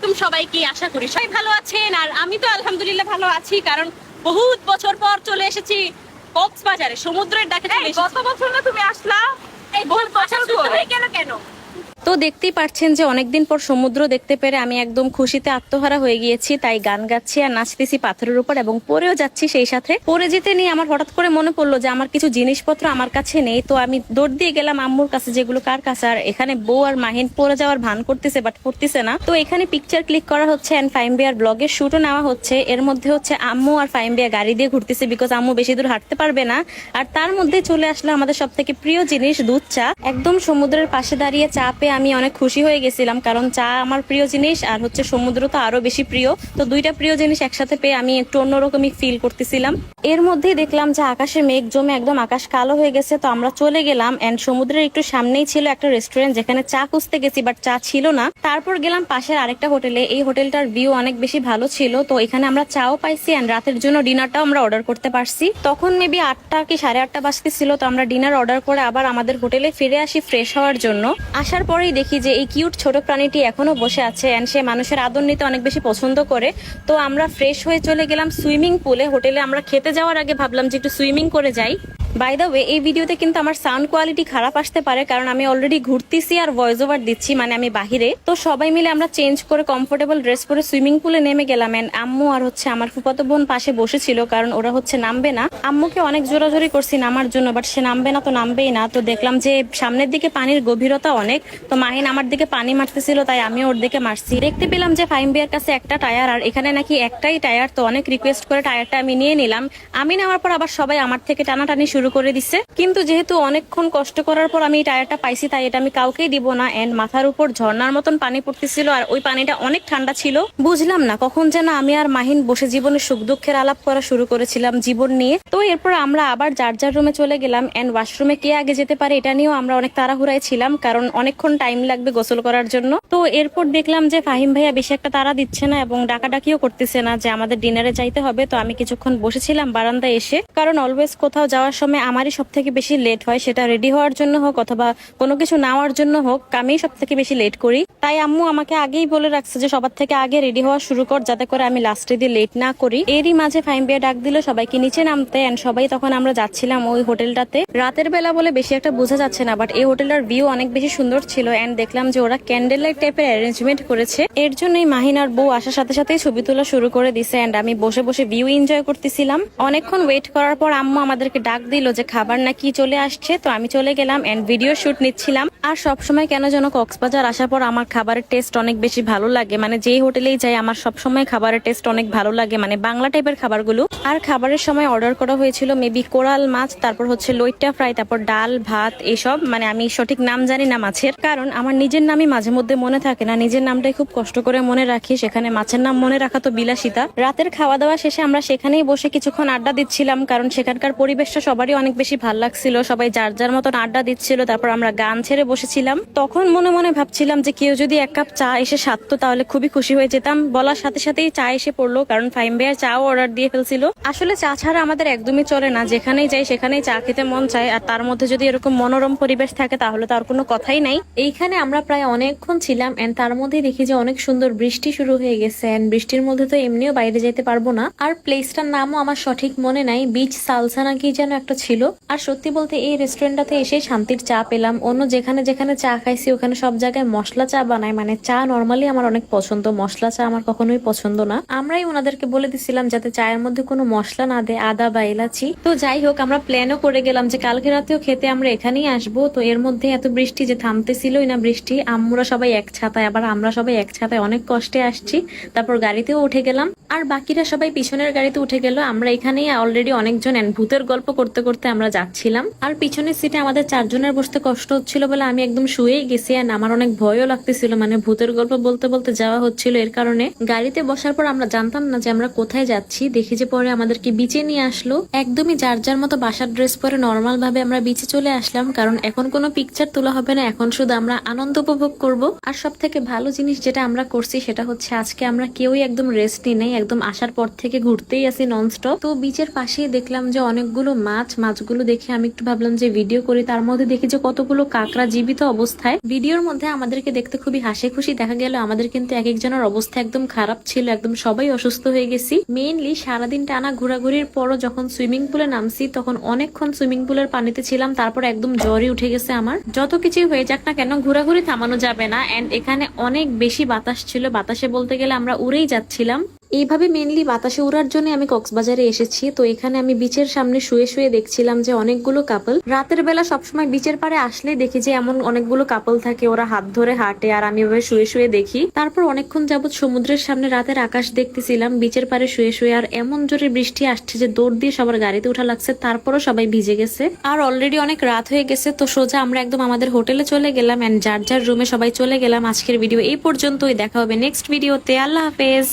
আলাইকুম সবাইকে, আশা করি সবাই ভালো আছেন। আর আমি তো আলহামদুলিল্লাহ ভালো আছি, কারণ বহুত বছর পর চলে এসেছি কক্সবাজারে, সমুদ্রের ডাকে চলে এসেছি। গত বছর না তুমি আসলা? এই বহুত বছর হয়ে গেল কেন? তো দেখতেই পাচ্ছেন যে অনেকদিন পর সমুদ্র দেখতে পেরে আমি একদম খুশিতে আত্মহারা হয়ে গিয়েছি। তাই গান গাচ্ছি আর নাচতেছি পাথরের উপর, এবং পরেও যাচ্ছি। সেই সাথে পরে যেতে নিয়ে আমার হঠাৎ করে মনে পড়লো যে আমার কিছু জিনিসপত্র আমার কাছে নেই। তো আমি দৌড় দিয়ে গেলাম আম্মুর কাছে, যেগুলো কার কাছে। আর এখানে বউ আর মাহিন পরে যাওয়ার ভান করতেছে, বাট পড়তেছে না। তো এখানে পিকচার ক্লিক করা হচ্ছে এন্ড ফাইমবিয়ার ব্লগের শুটও নেওয়া হচ্ছে। এর মধ্যে হচ্ছে আম্মু আর ফাইমবিয়া গাড়ি দিয়ে ঘুরতেছে, বিকজ আম্মু বেশি দূর হাঁটতে পারবে না। আর তার মধ্যে চলে আসলো আমাদের সব থেকে প্রিয় জিনিস, দুধ চা। একদম সমুদ্রের পাশে দাঁড়িয়ে চা পেয়ে আমি অনেক খুশি হয়ে গেছিলাম, কারণ চা আমার প্রিয় জিনিস আর হচ্ছে সমুদ্র তো আরো বেশি প্রিয়। তো দুইটা প্রিয় জিনিস একসাথে পেয়ে আমি একটু অন্যরকমই ফিল করতেছিলাম। এর মধ্যেই দেখলাম যে আকাশে মেঘ জমে একদম আকাশ কালো হয়ে গেছে। তো আমরা চলে গেলাম এন্ড সমুদ্রের একটু সামনেই ছিল একটা রেস্টুরেন্ট, যেখানে চা খুঁজতে গেছি বাট চা ছিল না। তারপর গেলাম পাশের আরেকটা হোটেলে। এই হোটেলটার ভিউ অনেক বেশি ভালো ছিল। তো এখানে আমরা চাও পাইছি এন্ড রাতের জন্য ডিনারটাও আমরা অর্ডার করতে পারছি। তখন মেবি 8টা কি 8:30 বাজতেছিল। তো আমরা ডিনার অর্ডার করে আবার আমাদের হোটেলে ফিরে আসি ফ্রেশ হওয়ার জন্য। আসার পরেই দেখি যে এই কিউট ছোট প্রাণীটি এখনো বসে আছে এন্ড সে মানুষের আদর নিতে অনেক বেশি পছন্দ করে। তো আমরা ফ্রেশ হয়ে চলে গেলাম সুইমিং পুলে। হোটেলে আমরা খেতে যাওয়ার আগে ভাবলাম যে একটু সুইমিং করে যাই। বাই দ্য ওয়ে, এই ভিডিওতে কিন্তু আমার সাউন্ড কোয়ালিটি খারাপ আসতে পারে, কারণ আমি অলরেডি ঘুরতেছি আর ভয়েস ওভার দিচ্ছি, মানে আমি বাহিরে। তো সবাই মিলে আমরা চেঞ্জ করে কমফোর্টেবল ড্রেস পরে সুইমিং পুলে নেমে গেলাম। এন্ড আম্মু আর হচ্ছে আমার ফুফাতো বোন পাশে বসেছিল, কারণ ওরা হচ্ছে নামবে না। আম্মুকে অনেক জোরাজোরি করছি নামার জন্য, বাট সে নামবে না, তো নামবেই না। তো দেখলাম যে সামনের দিকে পানির গভীরতা অনেক। তো মাহিন আমার দিকে পানি মারতেছিল, তাই আমি ওর দিকে মারছি। দেখতে পেলাম যে ফাইমবিয়ার কাছে একটা টায়ার, আর এখানে নাকি একটাই টায়ার। তো অনেক রিকোয়েস্ট করে টায়ারটা আমি নিয়ে নিলাম। আমি নেওয়ার পর আবার সবাই আমার থেকে টানাটানি শুরু করে দিচ্ছে। কিন্তু যেহেতু অনেকক্ষণ কষ্ট করার পর আমি এই টায়ারটা পাইছি, তাই এটা আমি কাউকেই দিব না। এন্ড মাথার উপর ঝর্ণার মতন পানি পড়তেছিল, আর ওই পানিটা অনেক ঠান্ডা ছিল। বুঝলাম না কখন যেন আমি আর মাহিন বসে জীবনের সুখ দুঃখের আলাপ করা শুরু করেছিলাম জীবন নিয়ে। তো এরপর আমরা আবার যার যার রুমে চলে গেলাম। এন্ড ওয়াশরুমে কে আগে যেতে পারে এটা নিয়েও আমরা অনেক তাড়াহুড়ায় ছিলাম, কারণ অনেকক্ষণ টাইম লাগবে গোসল করার জন্য। তো এরপর দেখলাম যে ফাহিম ভাইয়া বেশি একটা তাড়া দিচ্ছে না এবং ডাকাডাকিও করতেছে না যে আমাদের ডিনারে যাইতে হবে। তো আমি কিছুক্ষণ বসেছিলাম বারান্দায় এসে, কারণ অলওয়েজ কোথাও যাওয়ার সময় আমারই সব থেকে বেশি লেট হয়, সেটা রেডি হওয়ার জন্য হোক অথবা কোনো কিছু নেওয়ার জন্য হোক, আমি সব থেকে বেশি লেট করি। তাই আম্মু আমাকে আগেই বলে রাখছে যে সবার থেকে আগে রেডি হওয়া শুরু কর, যাতে করে আমি লাস্টে দিয়ে লেট না করি। এরই মাঝে ফাহিমবিয়া ডাক দিল সবাইকে নিচে নামতে। এন্ড সবাই তখন আমরা যাচ্ছিলাম ওই হোটেলটাতে। রাতের বেলা বলে বেশি একটা বোঝা যাচ্ছে না, বাট এই হোটেলটার ভিউ অনেক বেশি সুন্দর ছিল। এন্ড দেখলাম যে ওরা ক্যান্ডেল লাইট টাইপের অ্যারেঞ্জমেন্ট করেছে। এর জন্যই মাহিন আর বউ আসার সাথে সাথেই ছবি তোলা শুরু করে দিছে। এন্ড আমি বসে বসে ভিউ এনজয় করতেছিলাম। অনেকক্ষণ ওয়েট করার পর আম্মু আমাদেরকে ডাক দিল যে খাবার নাকি চলে আসছে। তো আমি চলে গেলাম এন্ড ভিডিও শুট নিচ্ছিলাম। আর সবসময় কেন যেন কক্সবাজার আসার পর আমার খাবারের টেস্ট অনেক বেশি ভালো লাগে, মানে যেই হোটেলেই যাই আমার সবসময় খাবারের টেস্ট অনেক ভালো লাগে, মানে বাংলা টাইপের খাবারগুলো। আর খাবারের সময় অর্ডার করা হয়েছিল মেবি কোরাল মাছ, তারপর হচ্ছে লইট্টা ফ্রাই, তারপর ডাল ভাত এসব। মানে আমি সঠিক নাম জানি না মাছের, কারণ আমার নিজের নামই মাঝে মধ্যে মনে থাকে না। নিজের নামটাই খুব কষ্ট করে মনে রাখি, সেখানে মাছের নাম মনে রাখা তো বিলাসিতা। রাতের খাওয়া দাওয়া শেষে আমরা সেখানেই বসে কিছুক্ষণ আড্ডা দিচ্ছিলাম, কারণ সেখানকার পরিবেশটা সবারই অনেক বেশি ভালো লাগছিল। সবাই যার যার মতন আড্ডা দিচ্ছিল। তারপর আমরা গান ছেড়ে বসেছিলাম। তখন মনে মনে ভাবছিলাম যে কেউ যদি এক কাপ চা এসে সারতো তাহলে খুবই খুশি হয়ে যেতাম। বলার সাথে সাথেই চা এসে পড়লো, কারণ ফাহিম ভাইয়ার চাও অর্ডার দিয়ে ফেলছিল। আসলে চা ছাড়া আমাদের একদমই চলে না, যেখানেই যাই সেখানেই চা খেতে মন চায়। আর তার মধ্যে যদি এরকম মনোরম পরিবেশ থাকে তাহলে তো আর কোনো কথাই নাই। এইখানে আমরা প্রায় অনেকক্ষণ ছিলাম এন্ড তার মধ্যেই দেখি যে অনেক সুন্দর বৃষ্টি শুরু হয়ে গেছে। এন্ড বৃষ্টির মধ্যে তো এমনিও বাইরে যেতে পারবো না। আর প্লেসটার নামও আমার সঠিক মনে নাই, বিচ সালসা নাকি যেন একটা ছিল। আর সত্যি বলতে এই রেস্টুরেন্টটাতে এসে শান্তির চা পেলাম। অন্য যেখানে যেখানে চা খাইছি ওখানে সব জায়গায় মশলা চা বানায়, মানে চা নর্মালি আমার অনেক পছন্দ, মশলা চা আমার কখনোই পছন্দ না। আমরাই ওনাদেরকে বলে দিছিলাম যাতে চায়ের মধ্যে কোনো মশলা না দেয়, আদা বা এলাচি। তো যাই হোক, আমরা প্ল্যানও করে গেলাম যে কালকে রাতেও খেতে আমরা এখানেই আসবো। তো এর মধ্যে এত বৃষ্টি যে থামতেছিলই না বৃষ্টি। আম্মুরা সবাই এক ছাতায়, আবার আমরা সবাই এক ছাতায়, অনেক কষ্টে আসছি। তারপর গাড়িতেও উঠে গেলাম, আর বাকিরা সবাই পিছনের গাড়িতে উঠে গেল। আমরা এখানেই অলরেডি অনেকজন ভূতের গল্প করতে করতে আমরা যাচ্ছিলাম। আর পিছনের সিটে আমাদের 4 জনের বসতে কষ্ট হচ্ছিল বলে আমি একদম শুয়েই গেছি। আর আমার অনেক ভয়ও লাগতেছিল, মানে ভূতের গল্প বলতে বলতে যাওয়া হচ্ছিল। এর কারণে গাড়িতে বসার পর আমরা জানতাম না যে আমরা কোথায় যাচ্ছি। দেখি যে পরে আমাদেরকে বিচে নিয়ে আসলো। একদমই যার যার মতো বাসার ড্রেস পরে নর্মাল ভাবে আমরা বিচে চলে আসলাম, কারণ এখন কোনো পিকচার তোলা হবে না, এখন শুধু আমরা আনন্দ উপভোগ করব। আর সব থেকে ভালো জিনিস যেটা আমরা করছি সেটা হচ্ছে আজকে আমরা কেউই একদম রেস্ট নিই নাই, একদম আসার পর থেকে ঘুরতেই আসি ননস্টপ। তো বিচের পাশেই দেখলাম যে অনেকগুলো মাছগুলো দেখে আমি একটু ভাবলাম যে ভিডিও করি। তার মধ্যে দেখি যে কতগুলো কাঁকড়া জীবিত অবস্থায়। ভিডিওর মধ্যে আমাদেরকে দেখতে খুবই হাসি খুশি দেখা গেল, আমাদের কিন্তু এক একজনের অবস্থা একদম খারাপ ছিল, একদম সবাই অসুস্থ হয়ে গেছি। মেইনলি সারাদিন টানা ঘোরাঘুরির পরও যখন সুইমিং পুলে নামছি তখন অনেকক্ষণ সুইমিং পুলের পানিতে ছিলাম, তারপর একদম জ্বরই উঠে গেছে আমার। যত কিছুই হয়ে যাক না কেন ঘোরাঘুরি থামানো যাবে না। এন্ড এখানে অনেক বেশি বাতাস ছিল, বাতাসে বলতে গেলে আমরা উড়েই যাচ্ছিলাম। এইভাবে মেনলি বাতাসে উড়ার জন্য আমি কক্সবাজারে এসেছি। তো এখানে আমি বিচের সামনে শুয়ে শুয়ে দেখছিলাম যে অনেকগুলো কাপল। রাতের বেলা সবসময় বিচের পাড়ে আসলে দেখি যে এমন অনেকগুলো কাপল থাকে, ওরা হাত ধরে হাঁটে আর আমি এভাবে শুয়ে শুয়ে দেখি। তারপর অনেকক্ষণ যাবত সমুদ্রের সামনে রাতের আকাশ দেখতেছিলাম বিচের পাড়ে শুয়ে শুয়ে। আর এমন জোরে বৃষ্টি আসছে যে দৌড় দিয়ে সবার গাড়িতে উঠা লাগছে, তারপরও সবাই ভিজে গেছে। আর অলরেডি অনেক রাত হয়ে গেছে, তো সোজা আমরা একদম আমাদের হোটেলে চলে গেলাম এন্ড যার যার রুমে সবাই চলে গেলাম। আজকের ভিডিও এই পর্যন্তই, দেখা হবে নেক্সট ভিডিওতে। আল্লাহ হাফেজ।